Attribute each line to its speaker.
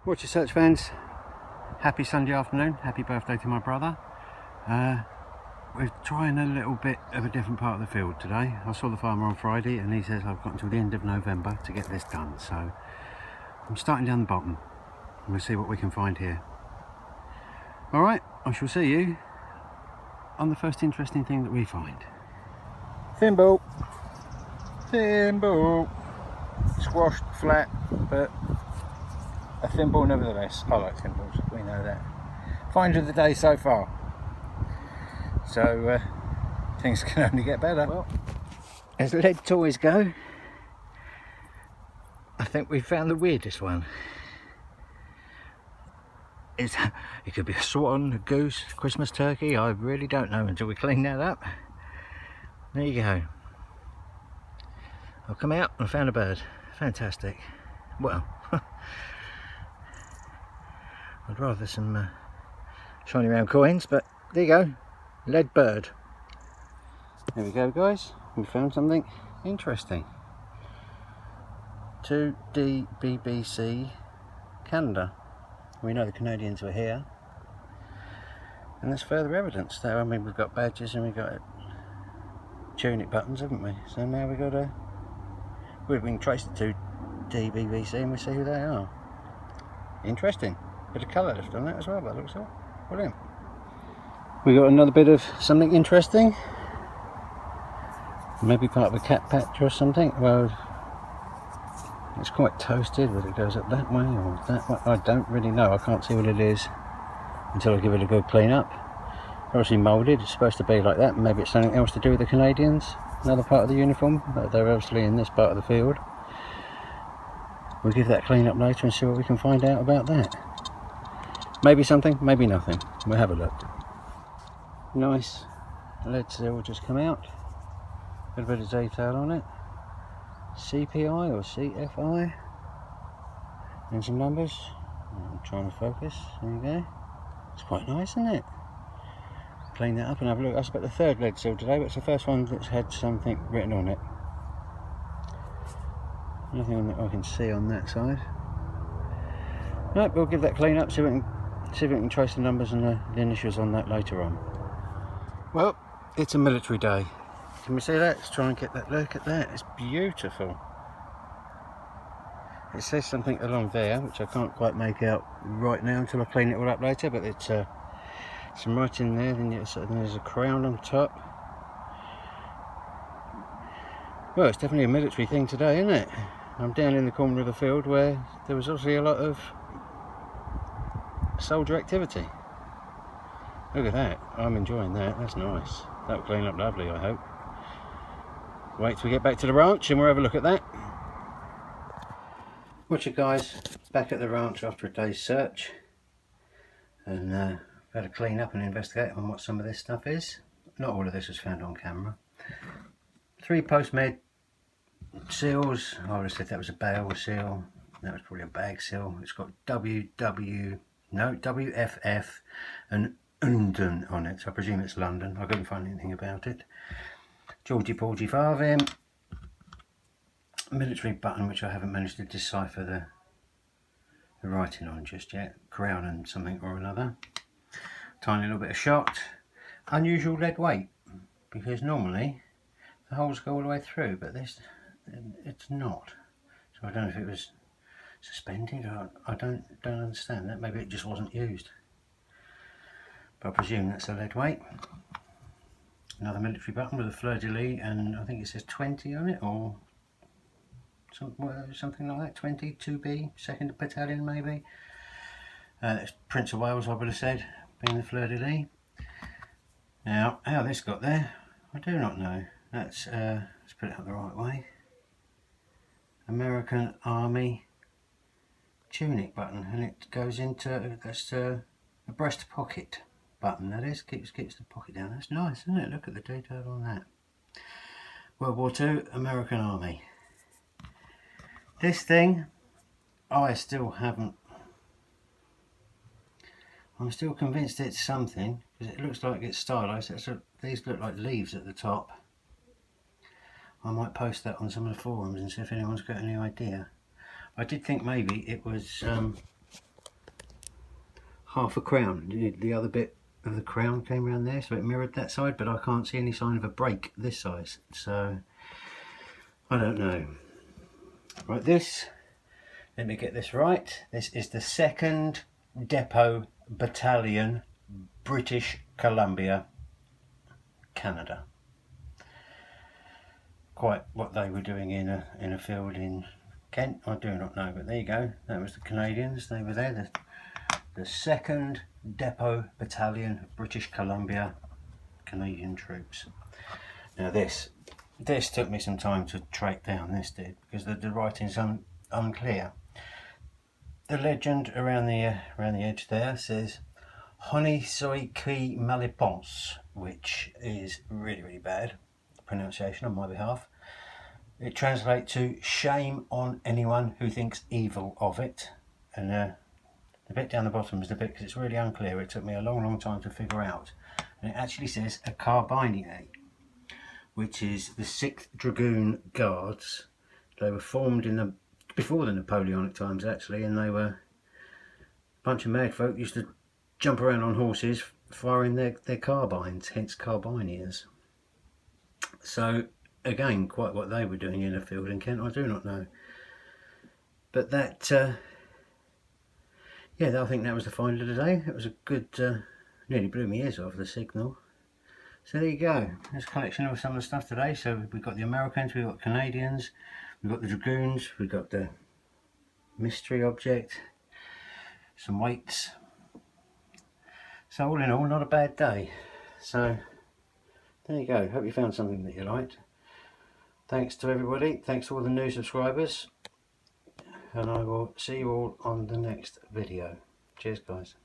Speaker 1: Watch your search fans, happy Sunday afternoon, happy birthday to my brother. We're trying a little bit of a different part of the field today. I saw the farmer on Friday and he says I've got until the end of November to get this done, so I'm starting down the bottom and we'll see what we can find here. Alright, I shall see you on the first interesting thing that we find.
Speaker 2: Thimble, squashed, flat, but a thimble nevertheless. I like thimbles, we know that. Find of the day so far. So things can only get better. Well, as lead toys go, I think we found the weirdest one. It could be a swan, a goose, a Christmas turkey, I really don't know until we clean that up. There you go. I've come out and found a bird. Fantastic. Well, I'd rather some shiny round coins, but there you go. Lead bird. There we go, guys. We found something interesting. 2D BBC Canada. We know the Canadians were here. And there's further evidence there. I mean, we've got badges and we've got tunic buttons, haven't we? So now we've got we can trace the 2D BBC and we see who they are. Interesting. Bit of colour left on that as well, but it looks all brilliant. We got another bit of something interesting. Maybe part of a cat patch or something. Well, it's quite toasted, whether it goes up that way or that way. I don't really know. I can't see what it is until I give it a good clean up. Obviously moulded, it's supposed to be like that. Maybe it's something else to do with the Canadians. Another part of the uniform, but they're obviously in this part of the field. We'll give that clean up later and see what we can find out about that. Maybe something, maybe nothing. We'll have a look. Nice lead seal just come out. Got a bit of detail on it. CPI or CFI. And some numbers. I'm trying to focus. There you go. It's quite nice, isn't it? Clean that up and have a look. That's about the third lead seal today, but it's the first one that's had something written on it. Nothing that I can see on that side. Nope, we'll give that clean up, see if we can trace the numbers and the initials on that later on. Well, it's a military day. Can we see that? Let's try and get that look at that. It's beautiful. It says something along there, which I can't quite make out right now until I clean it all up later, but it's some writing there, then there's a crown on top. Well, it's definitely a military thing today, isn't it? I'm down in the corner of the field where there was obviously a lot of soldier activity. Look at that, I'm enjoying that, that's nice. That'll clean up lovely, I hope. Wait till we get back to the ranch and we'll have a look at that. Watch it, guys, back at the ranch after a day's search. And had to clean up and investigate on what some of this stuff is. Not all of this was found on camera. 3 post-med seals. I would have said that was a bale seal. That was probably a bag seal. It's got WFF and London on it, so I presume it's London. I couldn't find anything about it. Georgie Porgy Farthing. Military button, which I haven't managed to decipher the writing on just yet. Crown and something or another. Tiny little bit of shot. Unusual lead weight, because normally the holes go all the way through, but this, it's not. So I don't know if it was suspended, or I don't understand that. Maybe it just wasn't used. But I presume that's a lead weight. Another military button with a fleur-de-lis, and I think it says 20 on it, or something like that. 20, 2B, 2nd Battalion maybe. It's Prince of Wales, I would have said, being the fleur-de-lis. Now, how this got there, I do not know. Let's put it up the right way. American Army tunic button, and it goes into, that's a breast pocket button, that is, keeps the pocket down. That's nice, isn't it? Look at the detail on that. World War II, American Army. This thing, I'm still convinced it's something, because it looks like it's stylised. These look like leaves at the top. I might post that on some of the forums and see if anyone's got any idea. I did think maybe it was half a crown. The other bit of the crown came around there, so it mirrored that side, but I can't see any sign of a break this size, so I don't know. Right, let me get this right. This is the 2nd Depot Battalion, British Columbia, Canada. Quite what they were doing in a field in Kent, I do not know, but there you go. That was the Canadians. They were there. The 2nd Depot Battalion, British Columbia, Canadian troops. Now this took me some time to track down. This did, because the writing's unclear. The legend around the edge there says "Honi soit qui mal y pense," which is really bad pronunciation on my behalf. It translates to "shame on anyone who thinks evil of it," and the bit down the bottom is the bit, because it's really unclear. It took me a long time to figure out, and it actually says a carbinier, which is the 6th Dragoon Guards. They were formed before the Napoleonic times actually, and they were a bunch of mad folk used to jump around on horses firing their carbines, hence carbiniers. So again, quite what they were doing in a field in Kent, I do not know. But that, yeah, I think that was the find of the day. It was a good, nearly blew my ears off, the signal. So there you go. There's a collection of some of the stuff today. So we've got the Americans, we've got Canadians, we've got the Dragoons, we've got the mystery object, some weights. So all in all, not a bad day. So there you go. Hope you found something that you liked. Thanks to everybody. Thanks to all the new subscribers. And I will see you all on the next video. Cheers, guys.